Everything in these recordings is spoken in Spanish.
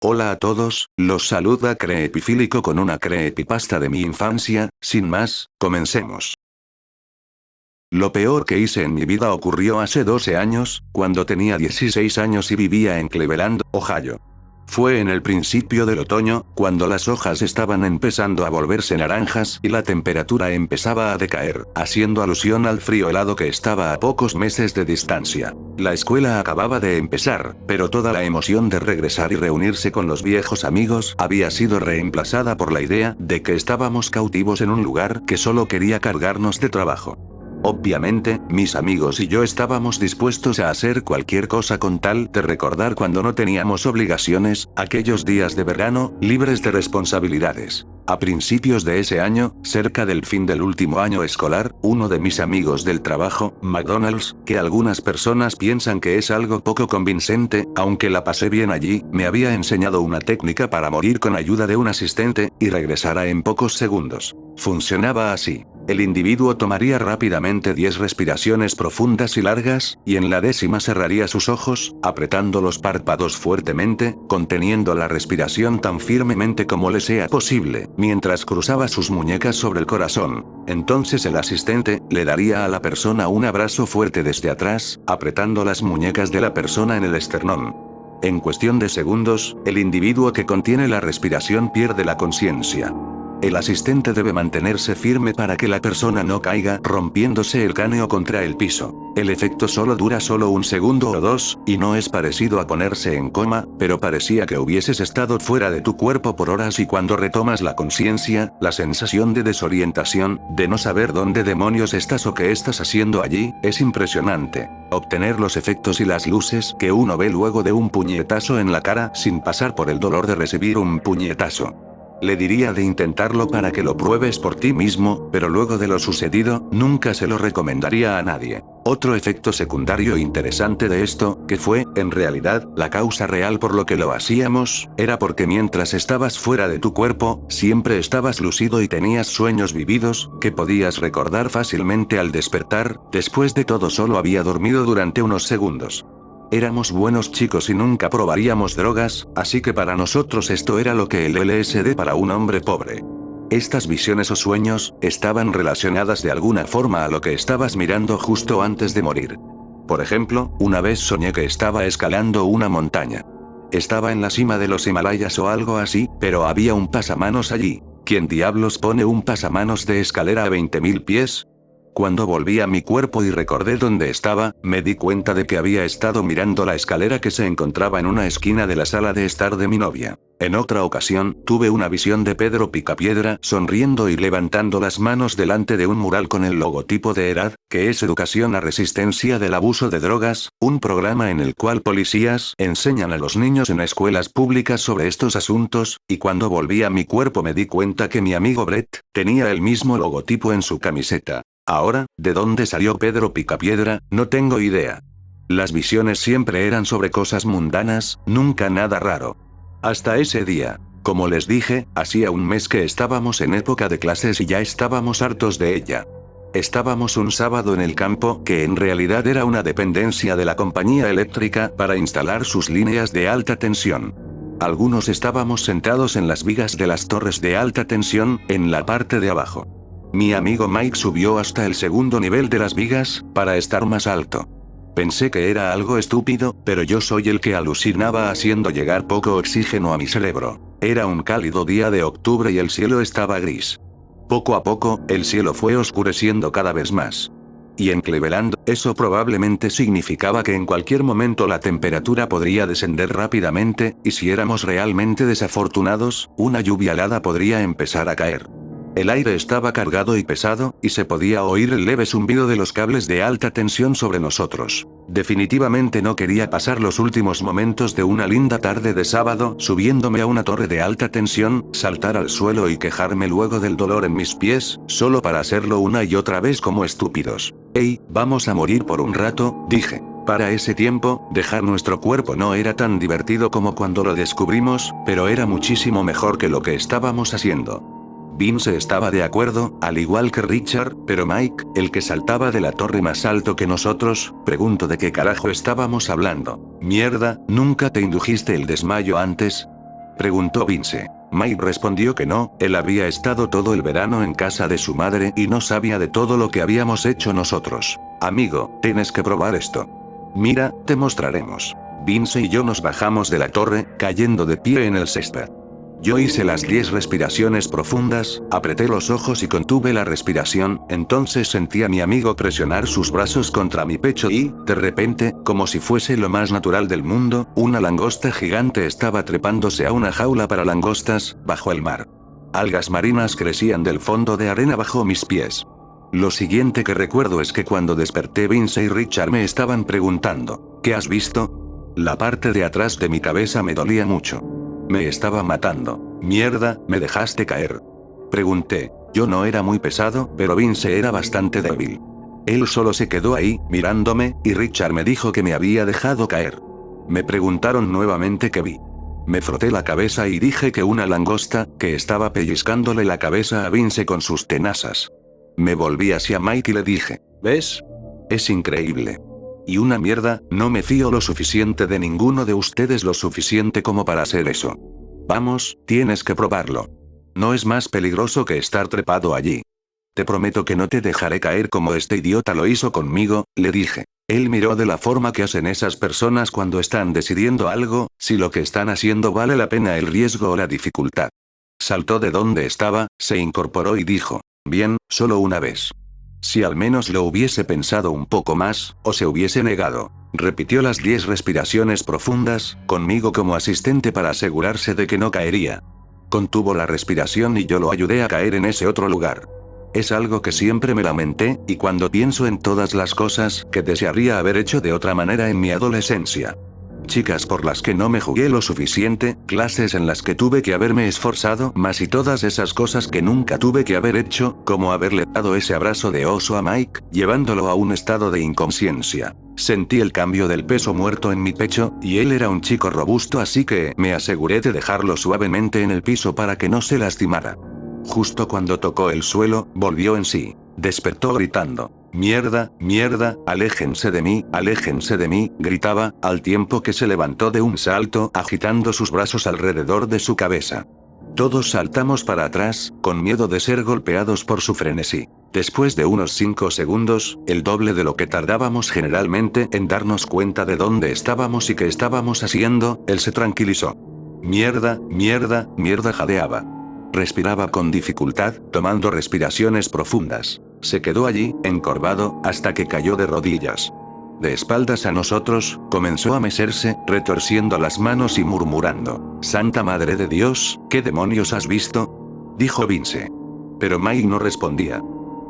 Hola a todos, los saluda Creepifílico con una creepypasta de mi infancia. Sin más, comencemos. Lo peor que hice en mi vida ocurrió hace 12 años, cuando tenía 16 años y vivía en Cleveland, Ohio. Fue en el principio del otoño, cuando las hojas estaban empezando a volverse naranjas y la temperatura empezaba a decaer, haciendo alusión al frío helado que estaba a pocos meses de distancia. La escuela acababa de empezar, pero toda la emoción de regresar y reunirse con los viejos amigos había sido reemplazada por la idea de que estábamos cautivos en un lugar que solo quería cargarnos de trabajo. Obviamente, mis amigos y yo estábamos dispuestos a hacer cualquier cosa con tal de recordar cuando no teníamos obligaciones, aquellos días de verano, libres de responsabilidades. A principios de ese año, cerca del fin del último año escolar, uno de mis amigos del trabajo, McDonald's, que algunas personas piensan que es algo poco convincente, aunque la pasé bien allí, me había enseñado una técnica para morir con ayuda de un asistente, y regresara en pocos segundos. Funcionaba así. El individuo tomaría rápidamente 10 respiraciones profundas y largas, y en la 10ª cerraría sus ojos, apretando los párpados fuertemente, conteniendo la respiración tan firmemente como le sea posible, mientras cruzaba sus muñecas sobre el corazón. Entonces el asistente le daría a la persona un abrazo fuerte desde atrás, apretando las muñecas de la persona en el esternón. En cuestión de segundos, el individuo que contiene la respiración pierde la conciencia. El asistente debe mantenerse firme para que la persona no caiga rompiéndose el cráneo contra el piso. El efecto solo dura solo un segundo o dos, y no es parecido a ponerse en coma, pero parecía que hubieses estado fuera de tu cuerpo por horas y cuando retomas la conciencia, la sensación de desorientación, de no saber dónde demonios estás o qué estás haciendo allí, es impresionante. Obtener los efectos y las luces que uno ve luego de un puñetazo en la cara sin pasar por el dolor de recibir un puñetazo. Le diría de intentarlo para que lo pruebes por ti mismo, pero luego de lo sucedido, nunca se lo recomendaría a nadie. Otro efecto secundario interesante de esto, que fue, en realidad, la causa real por lo que lo hacíamos, era porque mientras estabas fuera de tu cuerpo, siempre estabas lúcido y tenías sueños vividos, que podías recordar fácilmente al despertar. Después de todo solo había dormido durante unos segundos. Éramos buenos chicos y nunca probaríamos drogas, así que para nosotros esto era lo que el LSD para un hombre pobre. Estas visiones o sueños, estaban relacionadas de alguna forma a lo que estabas mirando justo antes de morir. Por ejemplo, una vez soñé que estaba escalando una montaña. Estaba en la cima de los Himalayas o algo así, pero había un pasamanos allí. ¿Quién diablos pone un pasamanos de escalera a 20.000 pies? Cuando volví a mi cuerpo y recordé dónde estaba, me di cuenta de que había estado mirando la escalera que se encontraba en una esquina de la sala de estar de mi novia. En otra ocasión, tuve una visión de Pedro Picapiedra sonriendo y levantando las manos delante de un mural con el logotipo de ERAD, que es Educación a Resistencia del Abuso de Drogas, un programa en el cual policías enseñan a los niños en escuelas públicas sobre estos asuntos, y cuando volví a mi cuerpo me di cuenta que mi amigo Brett tenía el mismo logotipo en su camiseta. Ahora, ¿de dónde salió Pedro Picapiedra? No tengo idea. Las visiones siempre eran sobre cosas mundanas, nunca nada raro. Hasta ese día. Como les dije, hacía un mes que estábamos en época de clases y ya estábamos hartos de ella. Estábamos un sábado en el campo, que en realidad era una dependencia de la compañía eléctrica, para instalar sus líneas de alta tensión. Algunos estábamos sentados en las vigas de las torres de alta tensión, en la parte de abajo. Mi amigo Mike subió hasta el segundo nivel de las vigas, para estar más alto. Pensé que era algo estúpido, pero yo soy el que alucinaba haciendo llegar poco oxígeno a mi cerebro. Era un cálido día de octubre y el cielo estaba gris. Poco a poco, el cielo fue oscureciendo cada vez más. Y en Cleveland, eso probablemente significaba que en cualquier momento la temperatura podría descender rápidamente, y si éramos realmente desafortunados, una lluvia helada podría empezar a caer. El aire estaba cargado y pesado, y se podía oír el leve zumbido de los cables de alta tensión sobre nosotros. Definitivamente no quería pasar los últimos momentos de una linda tarde de sábado subiéndome a una torre de alta tensión, saltar al suelo y quejarme luego del dolor en mis pies, solo para hacerlo una y otra vez como estúpidos. «Hey, vamos a morir por un rato», dije. Para ese tiempo, dejar nuestro cuerpo no era tan divertido como cuando lo descubrimos, pero era muchísimo mejor que lo que estábamos haciendo. Vince estaba de acuerdo, al igual que Richard, pero Mike, el que saltaba de la torre más alto que nosotros, preguntó de qué carajo estábamos hablando. Mierda, ¿nunca te indujiste el desmayo antes? Preguntó Vince. Mike respondió que no, él había estado todo el verano en casa de su madre y no sabía de todo lo que habíamos hecho nosotros. Amigo, tienes que probar esto. Mira, te mostraremos. Vince y yo nos bajamos de la torre, cayendo de pie en el césped. Yo hice las 10 respiraciones profundas, apreté los ojos y contuve la respiración, entonces sentí a mi amigo presionar sus brazos contra mi pecho y, de repente, como si fuese lo más natural del mundo, una langosta gigante estaba trepándose a una jaula para langostas, bajo el mar. Algas marinas crecían del fondo de arena bajo mis pies. Lo siguiente que recuerdo es que cuando desperté Vince y Richard me estaban preguntando, ¿qué has visto? La parte de atrás de mi cabeza me dolía mucho. Me estaba matando. Mierda, me dejaste caer. Pregunté. Yo no era muy pesado, pero Vince era bastante débil. Él solo se quedó ahí, mirándome, y Richard me dijo que me había dejado caer. Me preguntaron nuevamente qué vi. Me froté la cabeza y dije que una langosta, que estaba pellizcándole la cabeza a Vince con sus tenazas. Me volví hacia Mike y le dije, ¿ves? Es increíble. Y una mierda, no me fío lo suficiente de ninguno de ustedes lo suficiente como para hacer eso. Vamos, tienes que probarlo. No es más peligroso que estar trepado allí. Te prometo que no te dejaré caer como este idiota lo hizo conmigo, le dije. Él miró de la forma que hacen esas personas cuando están decidiendo algo, si lo que están haciendo vale la pena el riesgo o la dificultad. Saltó de donde estaba, se incorporó y dijo, bien, solo una vez. Si al menos lo hubiese pensado un poco más, o se hubiese negado. Repitió las 10 respiraciones profundas, conmigo como asistente para asegurarse de que no caería. Contuvo la respiración y yo lo ayudé a caer en ese otro lugar. Es algo que siempre me lamenté, y cuando pienso en todas las cosas que desearía haber hecho de otra manera en mi adolescencia. Chicas por las que no me jugué lo suficiente, clases en las que tuve que haberme esforzado más y todas esas cosas que nunca tuve que haber hecho, como haberle dado ese abrazo de oso a Mike, llevándolo a un estado de inconsciencia. Sentí el cambio del peso muerto en mi pecho, y él era un chico robusto así que me aseguré de dejarlo suavemente en el piso para que no se lastimara. Justo cuando tocó el suelo, volvió en sí. Despertó gritando. Mierda, mierda, aléjense de mí, gritaba, al tiempo que se levantó de un salto, agitando sus brazos alrededor de su cabeza. Todos saltamos para atrás, con miedo de ser golpeados por su frenesí. Después de unos 5 segundos, el doble de lo que tardábamos generalmente en darnos cuenta de dónde estábamos y qué estábamos haciendo, él se tranquilizó. Mierda, mierda, mierda, jadeaba. Respiraba con dificultad, tomando respiraciones profundas. Se quedó allí, encorvado, hasta que cayó de rodillas. De espaldas a nosotros, comenzó a mecerse, retorciendo las manos y murmurando. «Santa Madre de Dios, ¿qué demonios has visto?», dijo Vince. Pero Mike no respondía.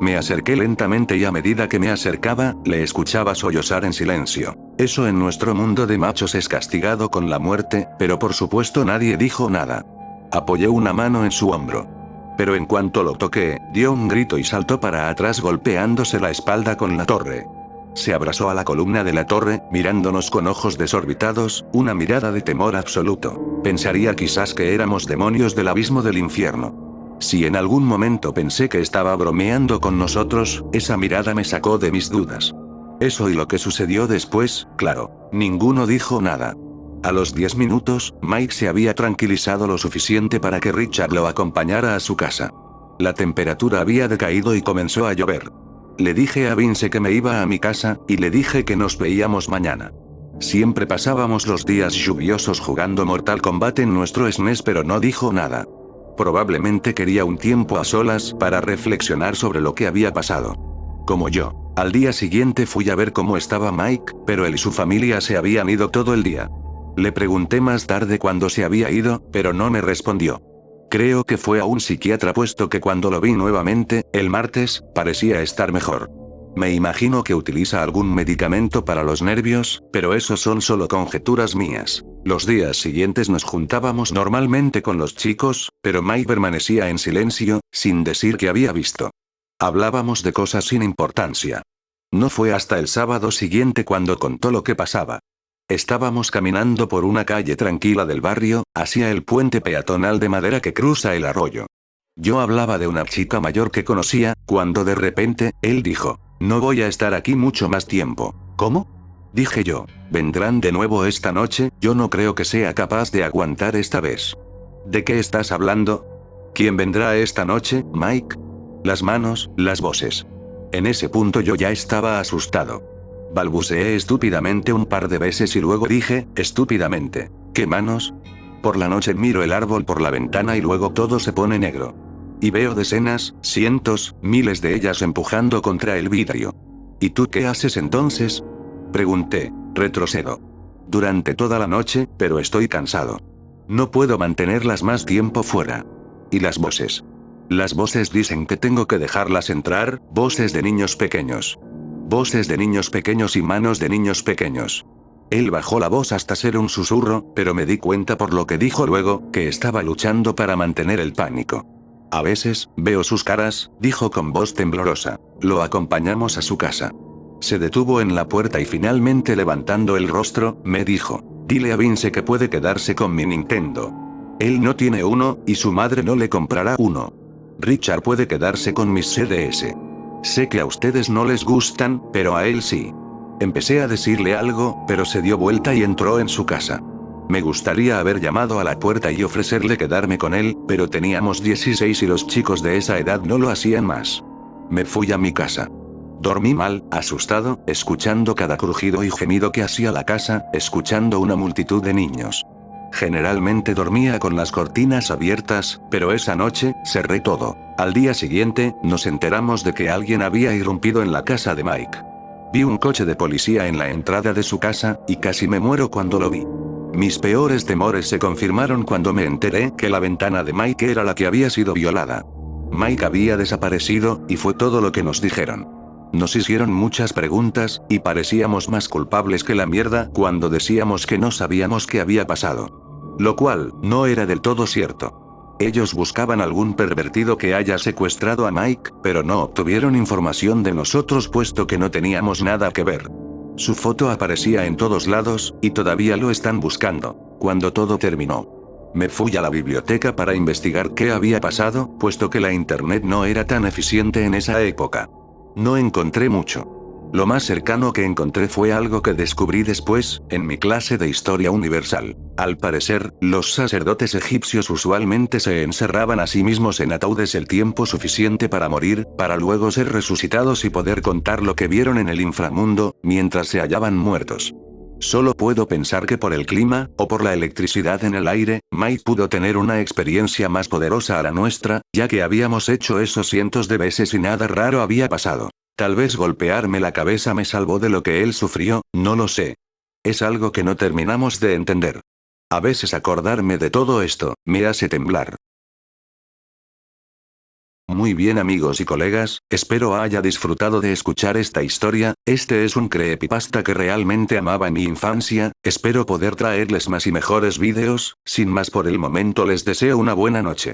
Me acerqué lentamente y a medida que me acercaba, le escuchaba sollozar en silencio. Eso en nuestro mundo de machos es castigado con la muerte, pero por supuesto nadie dijo nada. Apoyé una mano en su hombro. Pero en cuanto lo toqué, dio un grito y saltó para atrás golpeándose la espalda con la torre. Se abrazó a la columna de la torre, mirándonos con ojos desorbitados, una mirada de temor absoluto. Pensaría quizás que éramos demonios del abismo del infierno. Si en algún momento pensé que estaba bromeando con nosotros, esa mirada me sacó de mis dudas. Eso y lo que sucedió después, claro, ninguno dijo nada. A los 10 minutos, Mike se había tranquilizado lo suficiente para que Richard lo acompañara a su casa. La temperatura había decaído y comenzó a llover. Le dije a Vince que me iba a mi casa, y le dije que nos veíamos mañana. Siempre pasábamos los días lluviosos jugando Mortal Kombat en nuestro SNES, pero no dijo nada. Probablemente quería un tiempo a solas para reflexionar sobre lo que había pasado. Como yo. Al día siguiente fui a ver cómo estaba Mike, pero él y su familia se habían ido todo el día. Le pregunté más tarde cuándo se había ido, pero no me respondió. Creo que fue a un psiquiatra puesto que cuando lo vi nuevamente, el martes, parecía estar mejor. Me imagino que utiliza algún medicamento para los nervios, pero eso son solo conjeturas mías. Los días siguientes nos juntábamos normalmente con los chicos, pero Mike permanecía en silencio, sin decir qué había visto. Hablábamos de cosas sin importancia. No fue hasta el sábado siguiente cuando contó lo que pasaba. Estábamos caminando por una calle tranquila del barrio, hacia el puente peatonal de madera que cruza el arroyo. Yo hablaba de una chica mayor que conocía, cuando de repente, él dijo, «No voy a estar aquí mucho más tiempo». «¿Cómo?», dije yo. «¿Vendrán de nuevo esta noche? Yo no creo que sea capaz de aguantar esta vez». ¿De qué estás hablando? ¿Quién vendrá esta noche, Mike? Las manos, las voces. En ese punto yo ya estaba asustado. Balbuceé estúpidamente un par de veces y luego dije, estúpidamente, ¿qué manos? Por la noche miro el árbol por la ventana y luego todo se pone negro. Y veo decenas, cientos, miles de ellas empujando contra el vidrio. ¿Y tú qué haces entonces? Pregunté. Retrocedo. Durante toda la noche, pero estoy cansado. No puedo mantenerlas más tiempo fuera. ¿Y las voces? Las voces dicen que tengo que dejarlas entrar, voces de niños pequeños. Voces de niños pequeños y manos de niños pequeños. Él bajó la voz hasta ser un susurro, pero me di cuenta por lo que dijo luego, que estaba luchando para mantener el pánico. A veces, veo sus caras, dijo con voz temblorosa. Lo acompañamos a su casa. Se detuvo en la puerta y finalmente levantando el rostro, me dijo, dile a Vince que puede quedarse con mi Nintendo. Él no tiene uno, y su madre no le comprará uno. Richard puede quedarse con mis CDS. Sé que a ustedes no les gustan, pero a él sí. Empecé a decirle algo, pero se dio vuelta y entró en su casa. Me gustaría haber llamado a la puerta y ofrecerle quedarme con él, pero teníamos 16 y los chicos de esa edad no lo hacían más. Me fui a mi casa. Dormí mal, asustado, escuchando cada crujido y gemido que hacía la casa, escuchando una multitud de niños. Generalmente dormía con las cortinas abiertas, pero esa noche, cerré todo. Al día siguiente, nos enteramos de que alguien había irrumpido en la casa de Mike. Vi un coche de policía en la entrada de su casa, y casi me muero cuando lo vi. Mis peores temores se confirmaron cuando me enteré que la ventana de Mike era la que había sido violada. Mike había desaparecido, y fue todo lo que nos dijeron. Nos hicieron muchas preguntas, y parecíamos más culpables que la mierda cuando decíamos que no sabíamos qué había pasado. Lo cual, no era del todo cierto. Ellos buscaban algún pervertido que haya secuestrado a Mike, pero no obtuvieron información de nosotros puesto que no teníamos nada que ver. Su foto aparecía en todos lados, y todavía lo están buscando. Cuando todo terminó, me fui a la biblioteca para investigar qué había pasado, puesto que la internet no era tan eficiente en esa época. No encontré mucho. Lo más cercano que encontré fue algo que descubrí después, en mi clase de historia universal. Al parecer, los sacerdotes egipcios usualmente se encerraban a sí mismos en ataúdes el tiempo suficiente para morir, para luego ser resucitados y poder contar lo que vieron en el inframundo, mientras se hallaban muertos. Solo puedo pensar que por el clima, o por la electricidad en el aire, Mike pudo tener una experiencia más poderosa a la nuestra, ya que habíamos hecho eso cientos de veces y nada raro había pasado. Tal vez golpearme la cabeza me salvó de lo que él sufrió, no lo sé. Es algo que no terminamos de entender. A veces acordarme de todo esto, me hace temblar. Muy bien amigos y colegas, espero haya disfrutado de escuchar esta historia. Este es un creepypasta que realmente amaba en mi infancia, espero poder traerles más y mejores vídeos. Sin más por el momento les deseo una buena noche.